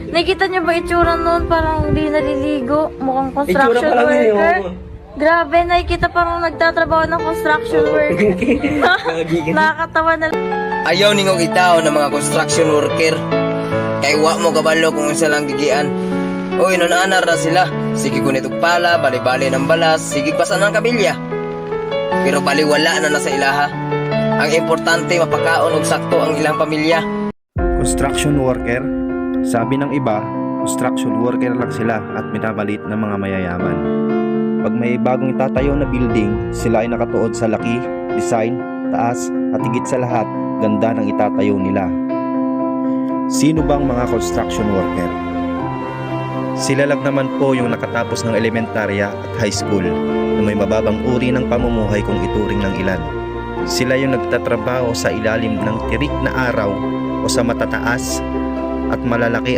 Nakita niyo ba itsura noon? Parang hindi naliligo. Mukhang construction Itsura pa lang yun, worker. oo. Grabe, nakikita parang nagtatrabaho ng construction work. Nakakatawa na. Ayaw ningog itaw ng mga construction worker. Kay wa mo kabalo kung isa lang gigian. Uy, nun-anar na sila. Sige kunitog pala, bali-bali ng balas, sige pasan ng kabilya. Pero baliwala na nasa ilaha. Ang importante, mapakaon og sakto ang ilang pamilya. Construction worker? Sabi ng iba, construction worker lang sila at minamalit ng mga mayayaman. Pag may bagong itatayo na building, sila ay nakatuod sa laki, design, taas at higit sa lahat, ganda ng itatayo nila. Sino bang mga construction worker? Sila lang naman po yung nakatapos ng elementarya at high school na may mababang uri ng pamumuhay kung ituring ng ilan. Sila yung nagtatrabaho sa ilalim ng tirik na araw o sa matataas at malalaki